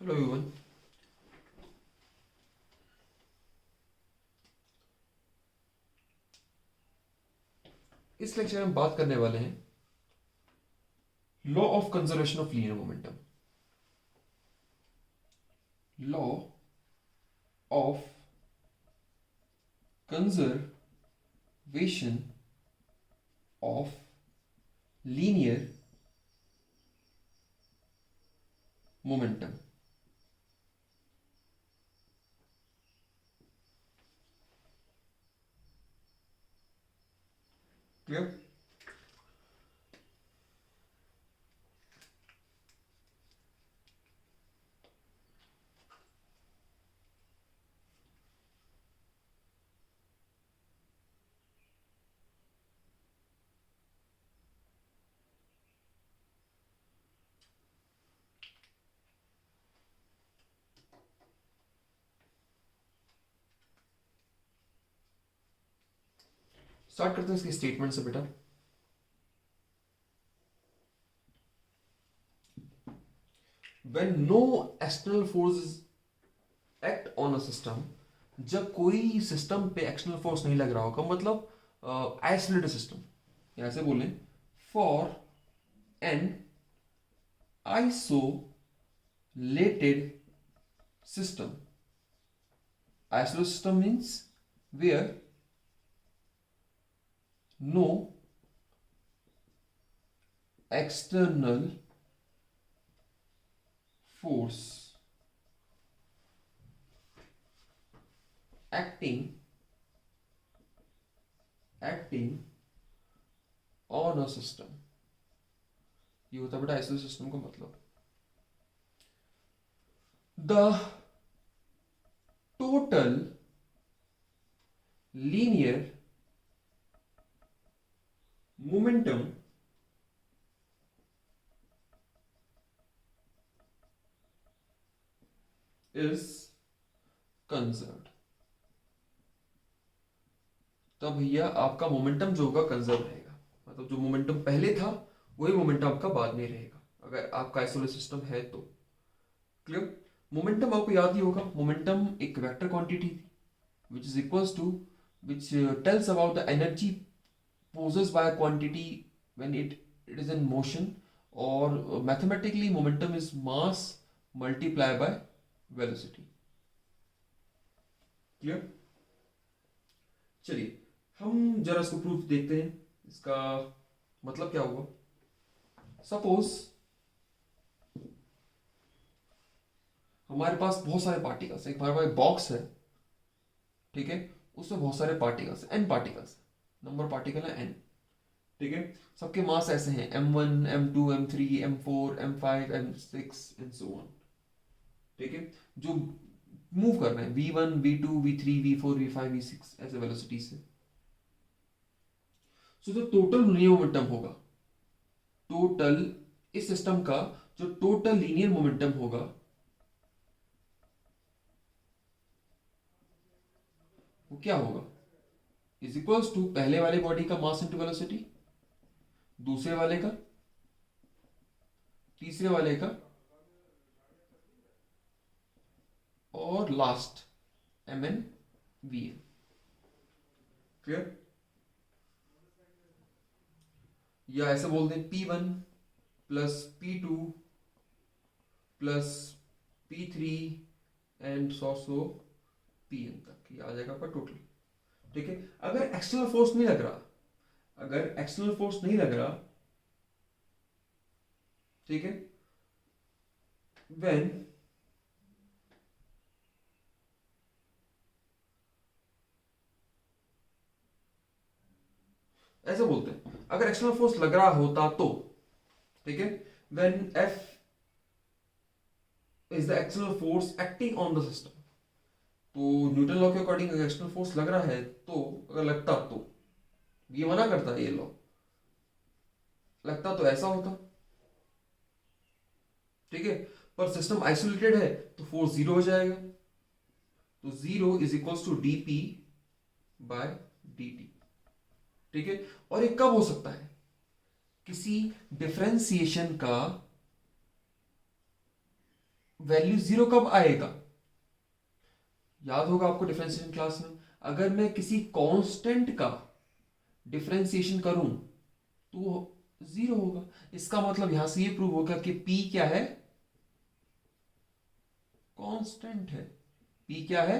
Hello everyone. इस lecture में हम बात करने वाले हैं law of conservation of linear momentum. Law of conservation of linear momentum. Clear? Start करते हैं इसके स्टेटमेंट से बेटा। When no external forces act on a system, जब कोई सिस्टम पे एक्सटर्नल फोर्स नहीं लग रहा होगा, मतलब आइसोलेटेड सिस्टम, यहां से बोलें for an isolated system. Isolated system means where no external force acting on a system. ये होता है बेटा आइसोलेटेड सिस्टम का मतलब। The total linear momentum is conserved। तब भैया आपका मोमेंटम जो होगा कंजर्व रहेगा, मतलब जो मोमेंटम पहले था वही मोमेंटम आपका बाद में रहेगा अगर आपका आइसोलेटेड सिस्टम है तो। क्लियर? मोमेंटम आपको याद ही होगा, मोमेंटम एक वेक्टर क्वांटिटी थी which is equals to which tells about the energy possessed by a quantity when it is in motion, or mathematically momentum is mass multiplied by velocity। Clear? चलिए हम जरा इसको proof देखते हैं, इसका मतलब क्या हुआ। सपोज हमारे पास बहुत सारे पार्टिकल्स है, हमारे पास बॉक्स है, ठीक है, उसमें बहुत सारे particles, N particles, number particle है एन, ठीक है। सबके मास ऐसे हैं m1 m2 m3 m4 m5 m6 and so on, ठीक है, जो मूव कर रहे हैं v1 v2 v3 v4 v5 v6 ऐसे वेलोसिटी से। सो जो टोटल लीनियर मोमेंटम होगा, टोटल इस सिस्टम का जो टोटल लीनियर मोमेंटम होगा वो क्या होगा, इज इक्वल्स टू पहले वाले बॉडी का मास इंटू वेलोसिटी, दूसरे वाले का, तीसरे वाले का, और last M N V N. Clear? या ऐसे बोल दें P1 plus P2 plus P3 and so Pn तक, ये आ जाएगा आपका टोटल, ठीक है। अगर एक्सटर्नल फोर्स नहीं लग रहा, अगर एक्सटर्नल फोर्स नहीं लग रहा, ठीक है, व्हेन ऐसे बोलते हैं, अगर एक्सटर्नल फोर्स लग रहा होता तो, ठीक है, when F is the external force acting on the system, तो न्यूटन लॉ के अकॉर्डिंग अगर एक्सटर्नल फोर्स लग रहा है तो, अगर लगता तो, ये मना करता है ये लॉ, लगता तो ऐसा होता, ठीक है, पर सिस्टम आइसोलेटेड है तो फोर्स जीरो हो जाएगा, तो zero is equals to D P by D T, ठीक है। और ये कब हो सकता है, किसी डिफरेंशिएशन का वैल्यू जीरो कब आएगा? याद होगा आपको डिफरेंशिएशन क्लास में, अगर मैं किसी कांस्टेंट का डिफरेंशिएशन करूं तो जीरो होगा। इसका मतलब यहां से ये प्रूव होगा कि P क्या है? कांस्टेंट है। P क्या है?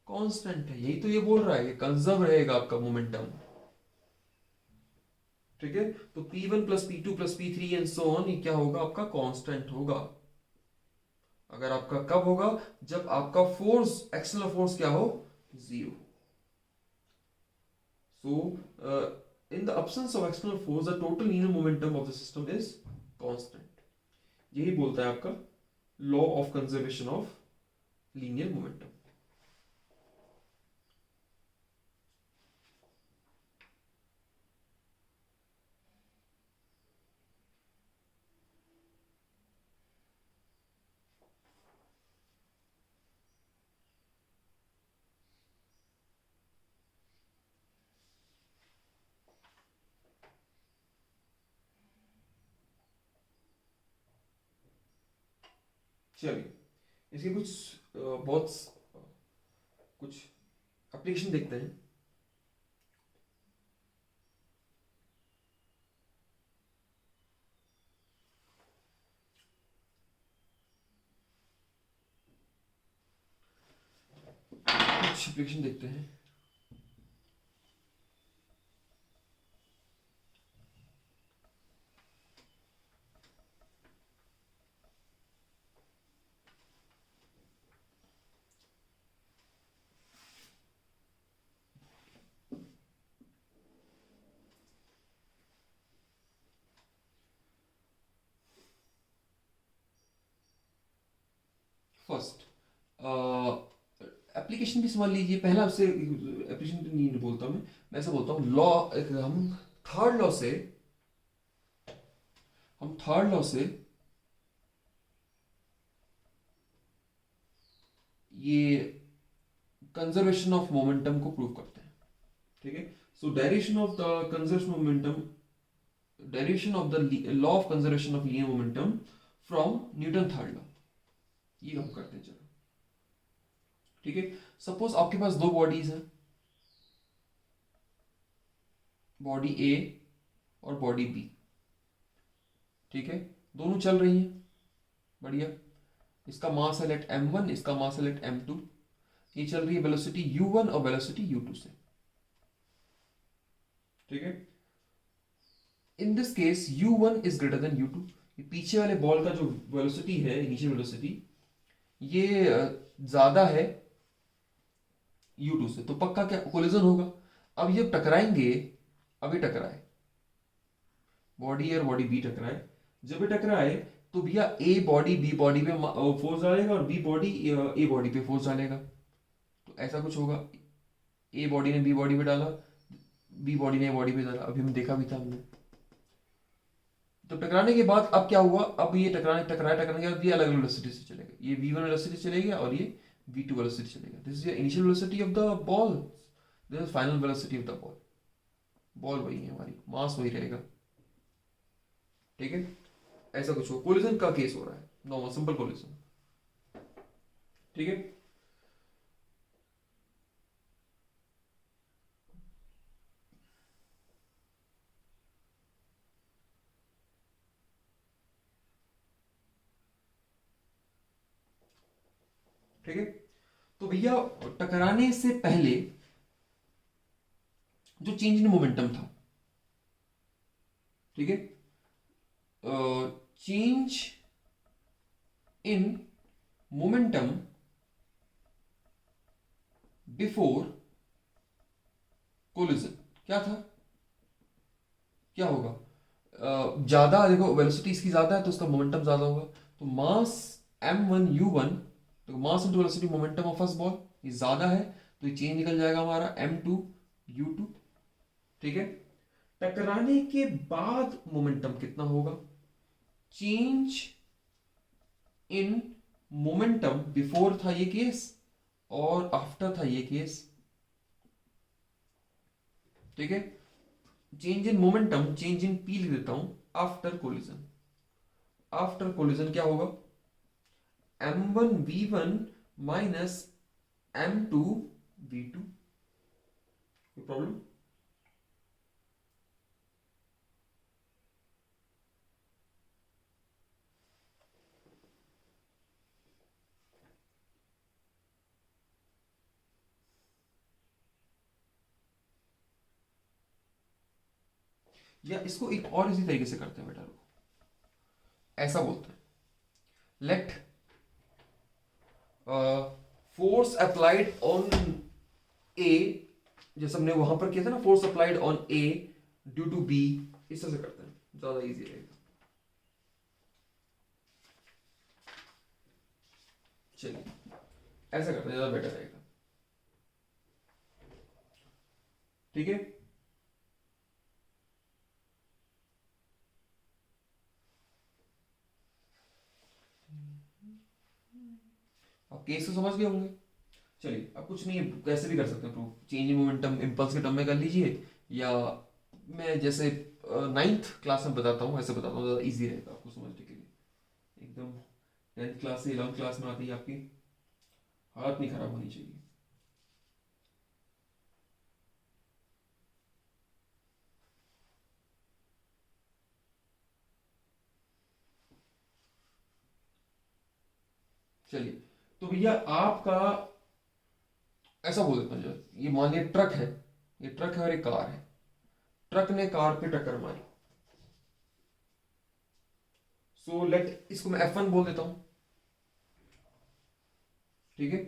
कांस्टेंट है। यही तो ये बोल रहा है कि कंजर्व रहेगा आपका मोमेंटम। ठीक है, तो P1 plus P2 plus P3 and so on, ये क्या होगा? आपका कांस्टेंट होगा। अगर आपका कब होगा? जब आपका फोर्स, एक्सटर्नल फोर्स क्या हो? Zero. So, in the absence of external force, the total linear momentum of the system is constant. यही बोलता है आपका law of conservation of linear momentum. चलिए, इसके बहुत कुछ एप्लीकेशन देखते हैं। कुछ एप्लीकेशन देखते हैं। फर्स्ट एप्लीकेशन भी समझ लीजिए। पहला आपसे एप्लीकेशन नहीं बोलता मैं ऐसा बोलता हूँ लॉ। थर्ड लॉ से हम थर्ड लॉ से ये कंजर्वेशन ऑफ मोमेंटम को प्रूव करते हैं। ठीक है, so direction of the conservation momentum, direction of the law of conservation of linear momentum from Newton third law, ये हम करते हैं। चलो ठीक है, सपोज आपके पास दो बॉडीज हैं, बॉडी ए और बॉडी बी। ठीक है, दोनों चल रही हैं, बढ़िया। इसका मास है लेट m1, इसका मास है लेट m2। ये चल रही है वेलोसिटी u1 और वेलोसिटी u2 से। ठीक है, in this case u1 is greater than u2। ये पीछे वाले बॉल का जो वेलोसिटी है, इनिशियल वेलोसिटी, ये ज्यादा है u2 से, तो पक्का क्या कोलिजन होगा। अब ये टकराएंगे, अभी टकराए बॉडी ए और बॉडी बी टकराए। जब ये टकराए तो भैया ए बॉडी बी बॉडी पे फोर्स डालेगा और बी बॉडी ए बॉडी पे फोर्स डालेगा। तो ऐसा कुछ होगा, ए बॉडी ने बी बॉडी पे डाला, बी बॉडी ने ए बॉडी पे डाला। अभी हम देखा भी था हमने। तो टकराने के बाद अब क्या हुआ? अब ये टकराने के बाद ये अलग अलग वेलोसिटी से चलेगा। ये v1 वेलोसिटी चलेगा और ये v2 वेलोसिटी चलेगा। This is the initial velocity of the ball, this is final velocity of the ball. Ball वही है, हमारी मास वही रहेगा। ठीक है, ऐसा कुछ हो, कोलिजन का केस हो रहा है, नॉर्मल सिंपल कोलिजन। ठीक है, ठीक है। तो भैया टकराने से पहले जो चेंज इन मोमेंटम था, ठीक है, change in momentum before collision क्या था? क्या होगा? ज्यादा देखो, वेलोसिटी इसकी ज्यादा है तो उसका मोमेंटम ज्यादा होगा। तो मास m1u1, तो mass into velocity momentum of first ball, ये ज्यादा है तो ये चेंज निकल जाएगा हमारा m2u2। ठीक है, टकराने के बाद मोमेंटम कितना होगा? चेंज इन मोमेंटम बिफोर था ये केस और आफ्टर था ये केस। ठीक है, change in momentum, change in P लिख देता हूं आफ्टर कोलिजन। आफ्टर कोलिजन क्या होगा? m1v1 minus m2v2। कोई प्रॉब्लम? या इसको एक और इसी तरीके से करते हैं बेटा, रुको, ऐसा बोलते हैं, let force applied on A, जैसे हमने वहां पर किया था ना, force applied on A due to B, इस तरह से करते हैं, ज्यादा इजी रहेगा। चलिए ऐसा करते हैं, ज्यादा बेटर रहेगा। ठीक है, आप केस तो समझ गए होंगे। चलिए अब कुछ नहीं है, कैसे भी कर सकते हैं proof, change in momentum impulse के टर्म में कर लीजिए, या मैं जैसे नाइन्थ क्लास में बताता हूँ ऐसे बताता हूँ, ज़्यादा इजी रहेगा आपको समझने के लिए। एकदम 10th क्लास से 11th क्लास में आती है, आपकी हालत नहीं खराब होनी चाहिए। चलिए तो भैया आपका ऐसा बोल देता हूँ, ये मान लिया ट्रक है, ये ट्रक है और एक कार है, ट्रक ने कार पे टक्कर मारी। सो लेट, इसको मैं F1 बोल देता हूं, ठीक है,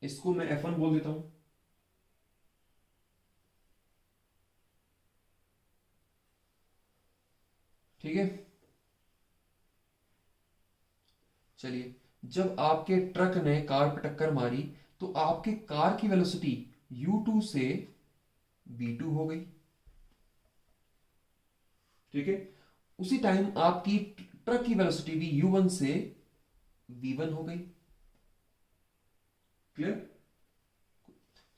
इसको मैं F1 बोल देता हूं। ठीक है, चलिए जब आपके ट्रक ने कार पे टक्कर मारी तो आपके कार की वेलोसिटी u2 से v2 हो गई। ठीक है, उसी टाइम आपकी ट्रक की वेलोसिटी भी u1 से v1 हो गई। क्लियर?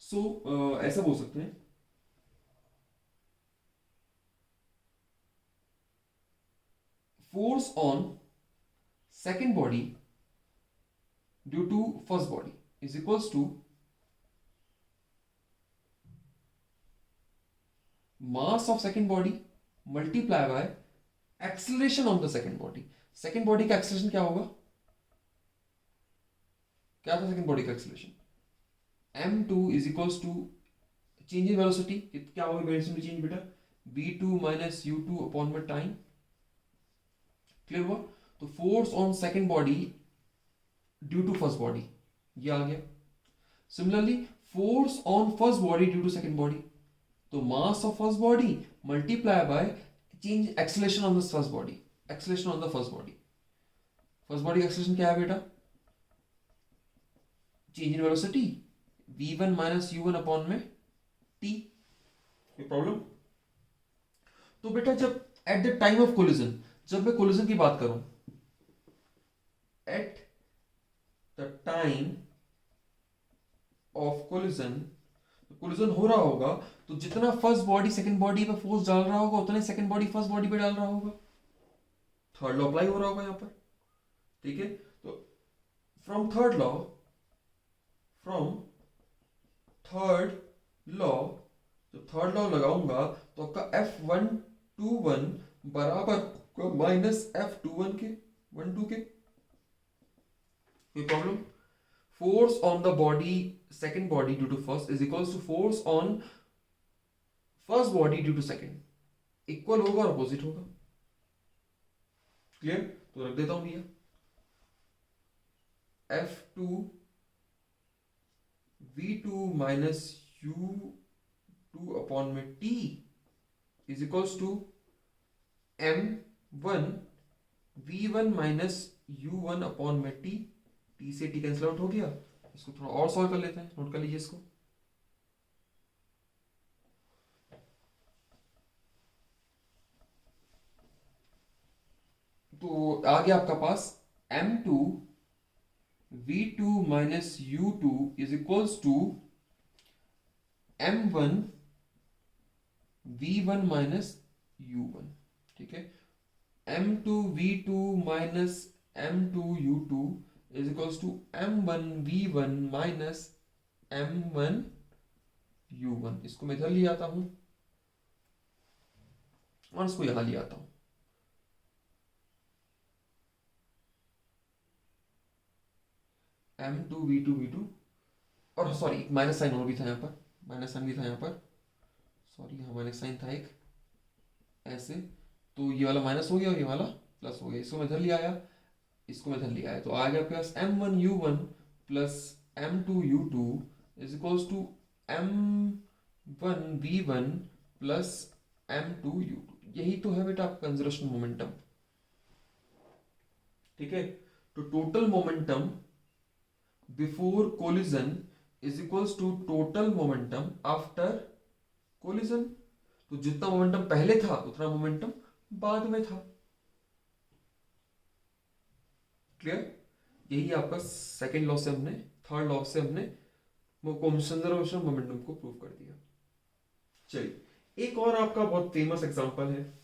सो ऐसा बोल सकते हैं, force on second body due to first body is equals to mass of second body multiply by acceleration on the second body. Second body का एक्सेलरेशन क्या होगा, क्या था सेकेंड बॉडी का acceleration, m2 is equals to change in velocity, क्या होगा velocity change बेटा, v2 minus u2 upon में टाइम। क्लियर हुआ? तो force on second body due to first body, ये आ गया। Similarly force on first body due to second body, तो mass of first body multiply by change acceleration on the first body, acceleration on the first body. First body का acceleration क्या है बेटा, change in velocity v1 minus u1 upon में t। कोई problem? तो बेटा जब at the time of collision, जब मैं कोलिजन की बात करूं, at the time of collision, collision हो रहा होगा तो जितना फर्स्ट बॉडी सेकंड बॉडी पे फोर्स डाल रहा होगा उतना सेकंड बॉडी फर्स्ट बॉडी पे डाल रहा होगा। थर्ड लॉ अप्लाई हो रहा होगा यहां पर। ठीक है, तो from third law, from third law, जब थर्ड लॉ लगाऊंगा तो आपका F121 बराबर माइनस F21 के 12 के। कोई problem? Force on the body second body due to first is equals to force on first body due to second, equal होगा और अपोजिट होगा। क्लियर? तो रख देता हूं भैया, F2 v2 minus u2 upon में t is equals to m1 v1 minus u1 upon में t, t से t कैंसिल आउट हो गया। इसको थोड़ा और सॉल्व कर लेते हैं, नोट कर लीजिए इसको। तो आ गया आपका पास m2 v2 minus u2 is equals to m1 v1 minus u1। ठीक है, m2 v2 minus m2u2 is equals to m1v1 minus m1u1। इसको मैं इधर ले आता हूं और इसको यहां ले आता हूं। m2v2 और सॉरी माइनस साइन और भी था यहाँ पर, माइनस साइन भी था यहाँ पर, सॉरी यहाँ माइनस साइन था एक ऐसे, तो ये वाला माइनस हो गया और ये वाला प्लस हो गया। इसको मैं इधर ले आया, इसको मैं इधर ले आया, तो आ गया आपके पास m1u1 plus m2u2 is equals to m1v1 plus m2u2। यही तो है बेटा आपका कंजर्वेशन मोमेंटम। ठीक है, तो total momentum before collision is equals to total momentum after collision. तो जितना मोमेंटम पहले था उतना मोमेंटम बाद में था। क्लियर? यही आपका सेकेंड लॉ से हमने, थर्ड लॉ से हमने कंजर्वेशन मोमेंटम को प्रूव कर दिया। चलिए, एक और आपका बहुत फेमस एग्जांपल है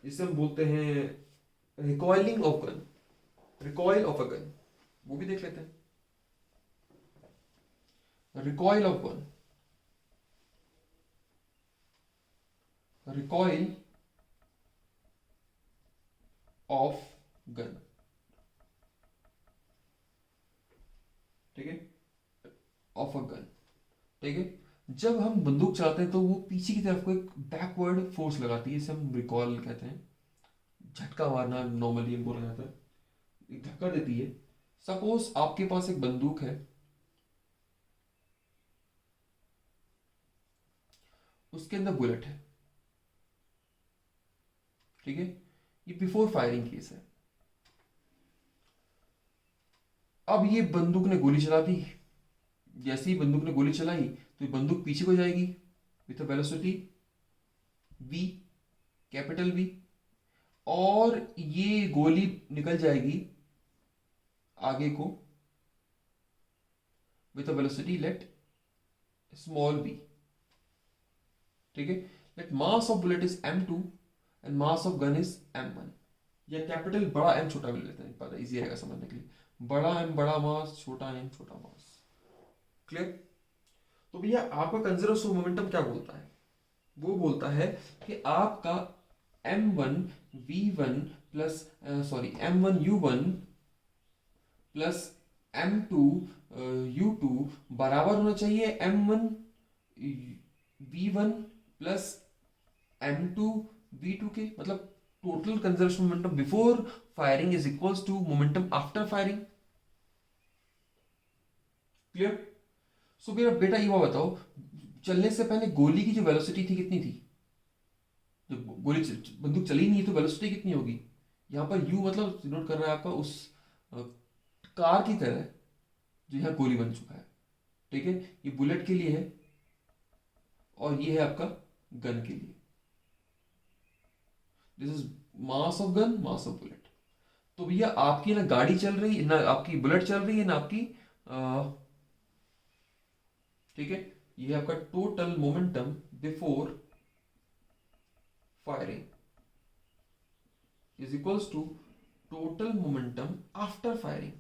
जिसे हम बोलते हैं recoiling of gun, recoil of a gun, वो भी देख लेते हैं। Recoil of gun, recoil of gun, ठीक है, ऑफ अ गन। ठीक है, जब हम बंदूक चलाते हैं तो वो पीछे की तरफ को एक बैकवर्ड फोर्स लगाती है, इसे हम रिकॉल कहते हैं। झटका मारना नॉर्मली हम बोला जाता है, एक धक्का देती है। सपोज आपके पास एक बंदूक है, उसके अंदर बुलेट है, ठीक है, ये बिफोर फायरिंग केस है। अब ये बंदूक ने गोली चला दी, जैसे ही बंदूक ने गोली चलाई तो ये बंदूक पीछे को जाएगी with velocity v, capital V, और ये गोली निकल जाएगी आगे को with velocity let small v। ठीक है, let mass of bullet is m2 and mass of gun is m1, या कैपिटल बड़ा M छोटा भी लेते हैं, पता इजी रहेगा समझने के लिए। बड़ा M बड़ा मास, छोटा M छोटा मास। क्लियर? तो भैया आपका कंजर्वेशन मोमेंटम क्या बोलता है? वो बोलता है कि आपका m1v1 plus m1u1 plus m2u2 बराबर होना चाहिए m1v1 प्लस m2v2 के। मतलब total conservation momentum before firing is equals to momentum after firing. Clear? So मेरा बेटा ये बताओ, चलने से पहले गोली की जो वेलोसिटी थी कितनी थी? जब गोली बंदूक चली नहीं तो वेलोसिटी कितनी होगी? यहाँ पर u मतलब नोट कर रहा है आपका उस कार की तरह जो यहाँ गोली बन चुका है। ठीक है, ये बुलेट के लिए है और ये है आपका गन के लिए। This is mass of gun, mass of bullet. तो भैया आपकी ना गाड़ी चल रही है, ना आपकी बुलेट चल रही है, ना आपकी ठीक है, ये है आपका total momentum before firing is equals to total momentum after firing.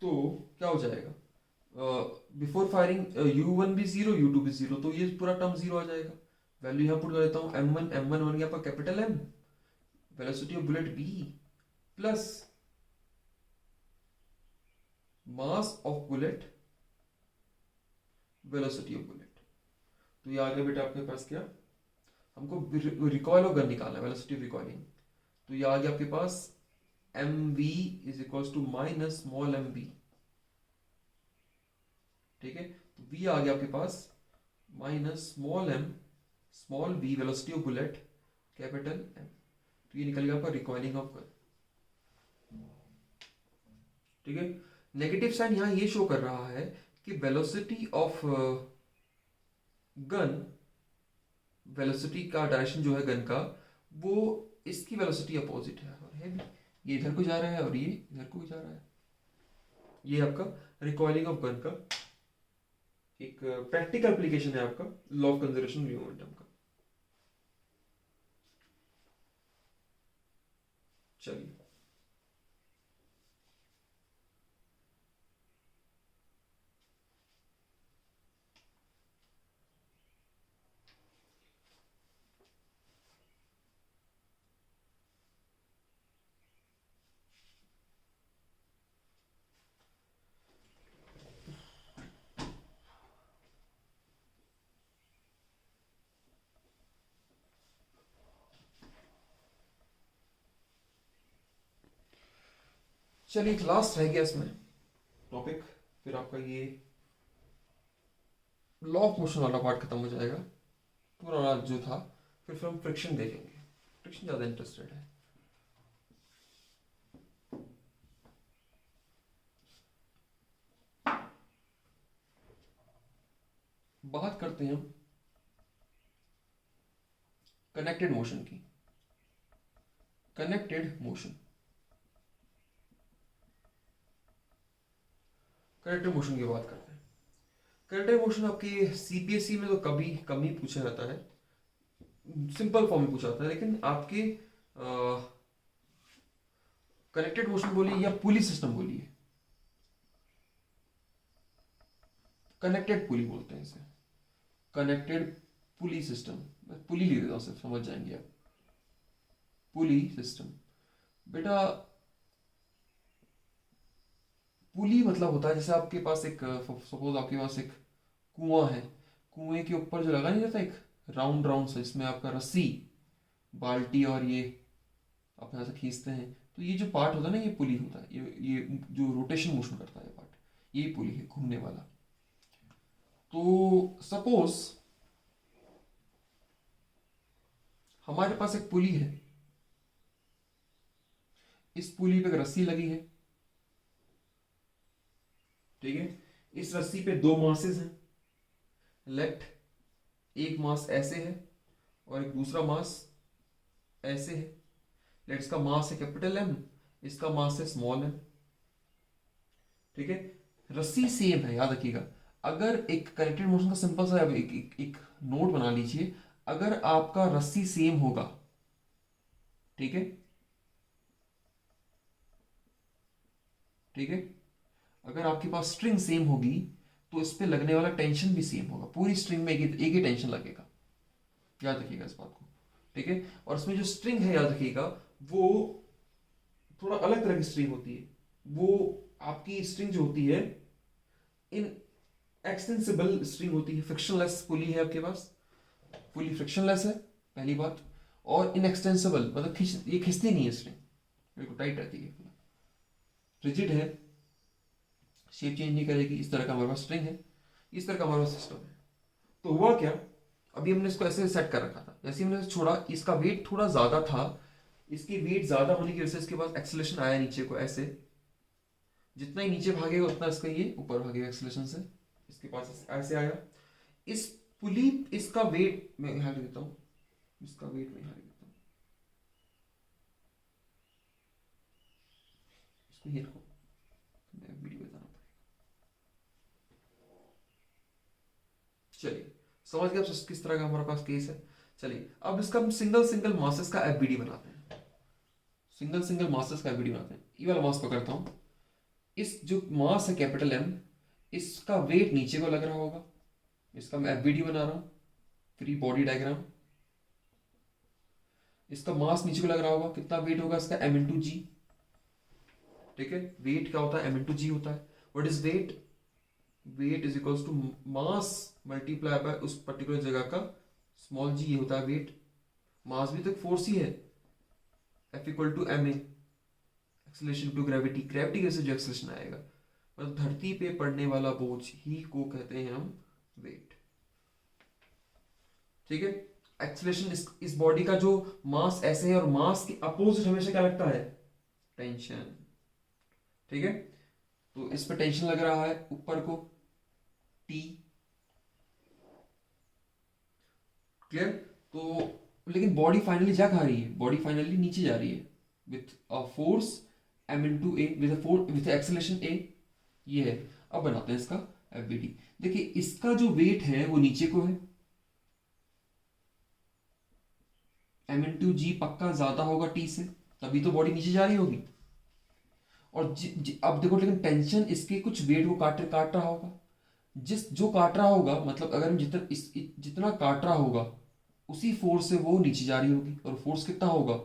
तो क्या हो जाएगा? बिफोर फायरिंग u1 भी जीरो, u2 भी जीरो, तो ये पूरा टर्म जीरो आ जाएगा। वैल्यू यहां पुट कर देता हूं, m1 बन गया आपका capital M, velocity of bullet v plus mass of bullet, velocity of bullet. तो ये आ गया बेटा आपके पास क्या, हमको रिकॉइल ऑफ गन निकालना है, वेलोसिटी ऑफ रिकॉइलिंग। तो ये आ गया आपके पास mv is equals to minus small mv। ठीक है, तो v आ गया आपके पास minus small m small v, velocity of bullet capital M। तो ये निकल गया आपका रिकॉइलिंग ऑफ गन। ठीक है, नेगेटिव साइन यहां ये शो कर रहा है कि वेलोसिटी ऑफ गन, वेलोसिटी का डायरेक्शन जो है गन का, वो इसकी वेलोसिटी अपोजिट है, और है भी ये इधर को जा रहा है और ये इधर को जा रहा है। ये आपका रिकॉइलिंग ऑफ गन का एक प्रैक्टिकल एप्लीकेशन है आपका लॉ ऑफ कंजर्वेशन मोमेंटम का। चलिए चलिए, एक लास्ट रह गया इसमें टॉपिक, फिर आपका ये लॉ ऑफ मोशन वाला पार्ट खत्म हो जाएगा। पूरा जो था फिर हम फ्रिक्शन देखेंगे। फ्रिक्शन ज़्यादा इंटरेस्टेड है। बात करते हैं हम कनेक्टेड मोशन की। कनेक्टेड मोशन, कनेक्टेड मोशन की बात करते हैं। कनेक्टेड मोशन आपकी सीपीएससी में तो कभी कम ही पूछा जाता है, सिंपल फॉर्म में पूछा जाता है, लेकिन आपके कनेक्टेड मोशन बोलिए या पुली सिस्टम बोलिए, कनेक्टेड पुली बोलते हैं इसे, कनेक्टेड पुली सिस्टम। पुली लिख देता हूँ, सिर्फ समझ जाएंगे आप। पुली सिस्टम बेटा, पुली मतलब होता है जैसे आपके पास एक, सपोज आपके पास एक कुआं है, कुएं के ऊपर जो लगा नहीं रहता एक राउंड राउंड सा, इसमें आपका रस्सी, बाल्टी और ये अपने यहाँ से खींचते हैं, तो ये जो पार्ट होता है ना, ये पुली होता है। ये जो रोटेशन मोशन करता है ये पार्ट, ये पुली है, घूमने वाला। तो सपोज हमारे पास एक पुली है, इस पुली पे एक रस्सी लगी है, ठीक है। इस रस्सी पे दो मासेस हैं, लेफ्ट, एक मास ऐसे है और एक दूसरा मास ऐसे है। लेट इसका मास है कैपिटल एम, इसका मास है स्मॉल एम, ठीक है। रस्सी सेम है, याद रखिएगा। अगर एक कनेक्टेड मोशन का सिंपल सा एक नोट बना लीजिए, अगर आपका रस्सी सेम होगा, ठीक है, ठीक है, अगर आपके पास स्ट्रिंग सेम होगी तो इस पे लगने वाला टेंशन भी सेम होगा। पूरी स्ट्रिंग में एक ही टेंशन लगेगा, याद रखिएगा इस बात को, ठीक है। और इसमें जो स्ट्रिंग है, याद रखिएगा, वो थोड़ा अलग तरह की स्ट्रिंग होती है। वो आपकी स्ट्रिंग जो होती है, इन एक्सटेंसिबल स्ट्रिंग होती है। फ्रिक्शनलेस पुली है आपके पास, पुली फ्रिक्शनलेस है, पहली बात। और इनएक्सटेंसिबल मतलब ये खिंचती नहीं है स्ट्रिंग, बिल्कुल टाइट रहती है, रिजिड है, शेप चेंज नहीं करेगी। इस तरह का हमारे पास स्ट्रिंग है, इस तरह का हमारे पास सिस्टम है। तो हुआ क्या, अभी हमने इसको ऐसे सेट कर रखा था, जैसे हमने छोड़ा, इसका वेट थोड़ा ज्यादा था, इसकी वेट ज्यादा होने की वजह से इसके पास एक्सेलरेशन आया नीचे को ऐसे। जितना ही नीचे भागेगा उतना इसका ये ऊपर भागेगा एक्सेलरेशन से, इसके पास ऐसे आया। इस पुली, इसका वेट मैं यहाँ लिख देता हूँ, इसका वेट मैं यहाँ लिख देता हूँ, इसको ये रखो, मैं वीडियो बताना पड़ेगा। चलिए, समझ गए आप किस तरह का हमारे पास केस है। चलिए, अब इसका हम सिंगल सिंगल मासेस का एफबीडी बनाते हैं। सिंगल सिंगल मासेस का एफबीडी बनाते हैं। ये वाला मास पकड़ता हूँ, इस जो मास है कैपिटल एम, इसका वेट नीचे को लग रहा होगा, इसका मैं एफबीडी बना रहा हूँ, फ्री बॉडी डायग्राम। इसका मास नीचे को लग रहा होगा, कितना वेट होगा इसका, एम इंटू जी, ठीक है। वेट क्या होता है, एम इंटू जी होता है। What is weight, weight is equals to mass multiply by उस पर्टिकुलर जगह का स्मॉल जी, ये होता है वेट। मास भी तो एक फोर्स ही है, F equal to M A, acceleration to gravity, gravity कैसे जो एक्सेलरेशन आएगा, मतलब धरती पे पड़ने वाला बोझ ही को कहते हैं हम वेट, ठीक है। एक्सेलरेशन, इस बॉडी का जो मास ऐसे है और मास के अपोजिट हमेशा क्या लगता है, टेंशन, ठीक है। तो इस पे टेंशन लग रहा है ऊपर को, टी, क्लियर। तो लेकिन बॉडी फाइनली जा खा रही है, बॉडी फाइनली नीचे जा रही है, with a force m into A with acceleration a, ये है। अब बनाते हैं इसका FBD। देखिए इसका जो वेट है वो नीचे को है, m इंटू जी पक्का ज्यादा होगा t से, तभी तो बॉडी नीचे जा रही होगी। और अब देखो लेकिन टेंशन इसके कुछ वेट को काट रहा होगा, जो काट रहा होगा, मतलब अगर हम जितना काट रहा होगा उसी फोर्स से वो नीचे जा रही होगी। और फोर्स कितना होगा,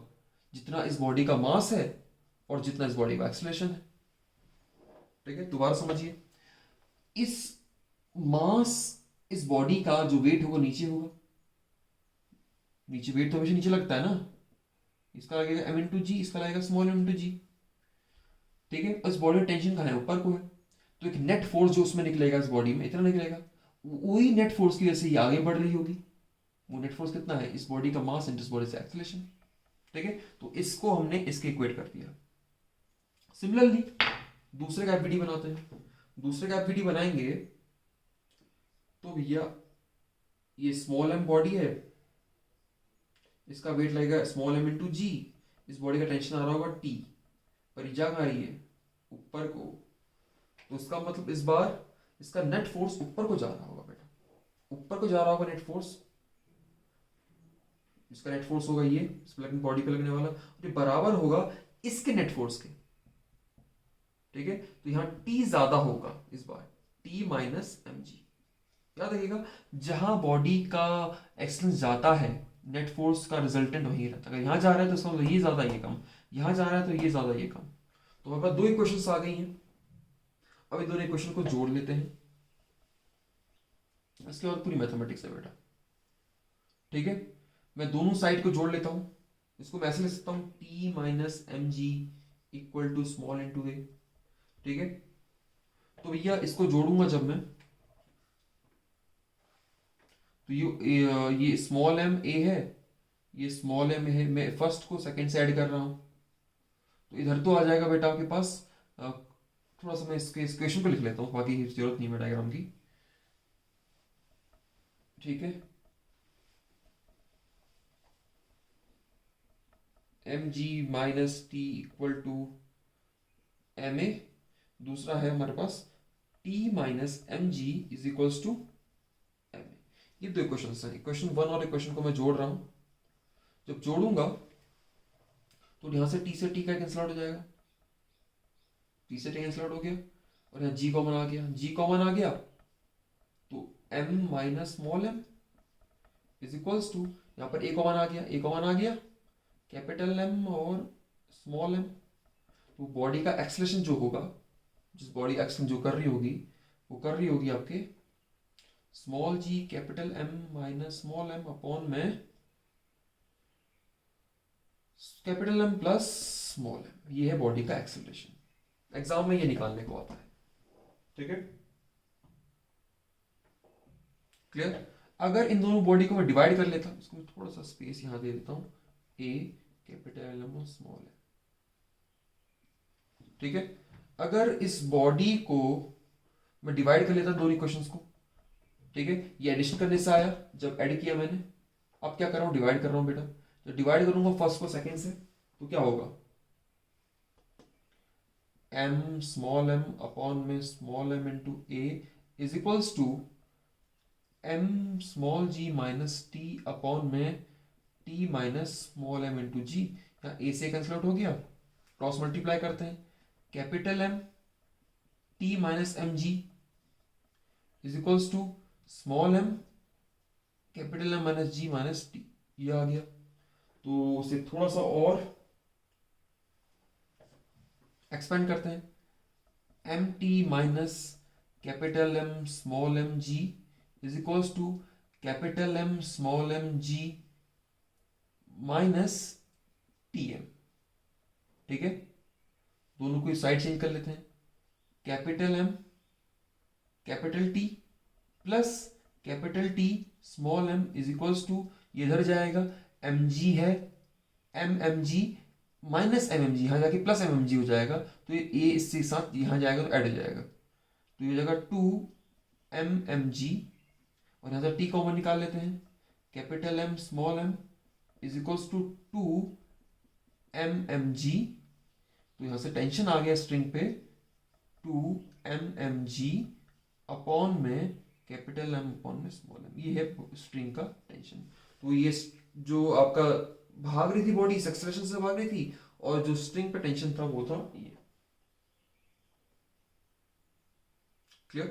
जितना इस बॉडी का मास है और जितना इस बॉडी का एक्सेलरेशन है। ठीक है, दोबारा समझिए, इस मास, इस बॉडी का जो वेट होगा नीचे होगा, नीचे वेट तो हमेशा नीचे लगता है ना, इसका लगेगा m इंटू जी, इसका लगेगा स्मॉल m इंटू जी। ठीक है, इस बॉडी में टेंशन कहाँ है, ऊपर को है, तो एक नेट फोर्स जो उसमें निकलेगा इस बॉडी में इतना निकलेगा, वही नेट फोर्स की वजह से ये आगे बढ़ रही होगी। वो नेट फोर्स कितना है, इस बॉडी का मास इंटू इस बॉडी से एक्सेलरेशन। ठीक है, तो इसको हमने इसके इक्वेट कर दिया। सिमिलरली दूसरे का एफबीडी बनाते हैं। दूसरे का एफबीडी बनाएंगे तो भैया ये स्मॉल m बॉडी है, इसका वेट लगेगा स्मॉल m इंटू जी, इस बॉडी का टेंशन आ रहा होगा T, पर ये जा कहाँ रही है, ऊपर को, तो इसका मतलब इस बार इसका नेट फोर्स ऊपर को जा रहा होगा बेटा, ऊपर को जा रहा होगा नेट फोर्स। इसका नेट फोर्स होगा ये इस बॉडी पे लगने वाला, और ये बराबर होगा इसके नेट फोर्स के। ठीक है, तो यहां T ज्यादा होगा इस बार, T माइनस mg। याद रखिएगा, जहां बॉडी का एक्सलेंस जाता है नेट फोर्स का रिजल्टेंट वही रहता है। अगर यहां जा रहा है तो इसका मतलब ये ज्यादा ये कम, यहां जा रहा है तो ये ज्यादा ये कम। तो हमारे पास दो इक्वेशंस आ गई हैं। अब इन दोनों इक्वेशन को जोड़ लेते हैं, इसके बाद पूरी मैथमेटिक्स है बेटा। ठीक है, मैं दोनों साइड को जोड़ लेता हूं, इसको मैं ऐसे लिख सकता हूं T minus M g equal to small into a. ठीक है, तो भैया इसको जोड़ूंगा जब मैं, तो ये स्मॉल m a है, ये स्मॉल m है, मैं फर्स्ट को सेकंड से ऐड कर रहा हूं, तो इधर तो आ जाएगा बेटा आपके पास। थोड़ा सा मैं इसके इस क्वेश्चन को लिख लेता हूँ, बाकी जरूरत नहीं है डायग्राम की। ठीक है, M G minus T equal to M A, दूसरा है हमारे पास T minus M G is equals to M A. ये दो इक्वेशन है, इक्वेशन वन और इक्वेशन को मैं जोड़ रहा हूं। जब जोड़ूंगा तो यहां से T से T का कैंसिल आउट हो जाएगा, T से T कैंसिल आउट हो गया, और यहाँ G कॉमन आ गया, G कॉमन आ गया तो M minus small m is equals to, यहाँ पर A कॉमन आ गया, A कॉमन आ गया, कैपिटल M और स्मॉल m। तो बॉडी का एक्सेलरेशन जो होगा, जिस बॉडी एक्शन जो कर रही होगी वो कर रही होगी आपके small g capital M minus small m upon में capital M plus small m। ये है बॉडी का एक्सेलरेशन, एग्जाम में ये निकालने को आता है। ठीक है, क्लियर। अगर इन दोनों बॉडी को मैं डिवाइड कर लेता हूं, इसको मैं थोड़ा सा स्पेस यहां दे देता हूं, A कैपिटल M और स्मॉल m। ठीक है, अगर इस बॉडी को मैं डिवाइड कर लेता दोनों इक्वेशंस को, ठीक है, ये एडिशन करने से आया, जब ऐड किया मैंने, अब क्या कर रहा हूं, डिवाइड कर रहा हूं बेटा। तो डिवाइड करूंगा फर्स्ट को सेकंड से, तो क्या होगा, m स्मॉल m अपॉन में small m into a is equals to m small g minus t upon में t minus small m into g. यहाँ a से कैंसिल आउट हो गया, क्रॉस मल्टीप्लाई करते हैं, capital M T minus M G is equals to small m capital M minus G minus T, ये आ गया। तो उसे थोड़ा सा और एक्सपेंड करते हैं, M T minus capital M small m G is equals to capital M small m G minus T M. ठीक है, दोनों को साइड चेंज कर लेते हैं, capital M capital T plus capital T small m is equals to, ये इधर जाएगा, mg है mmg माइनस mmg, यहां जाके प्लस mmg हो जाएगा, तो ये a इसके साथ यहां जाएगा तो ऐड हो जाएगा, तो ये हो जाएगा 2 mmg, और यहां से t कॉमन निकाल लेते हैं, capital M small m is equals to 2 mg, तो यहां से टेंशन आ गया स्ट्रिंग पे 2 mmg अपॉन में कैपिटल M अपॉन में स्मॉल m, ये है स्ट्रिंग का टेंशन। तो ये जो आपका भाग रही थी बॉडी एक्सेलरेशन से भाग रही थी, और जो स्ट्रिंग पे टेंशन था वो था ये। क्लियर?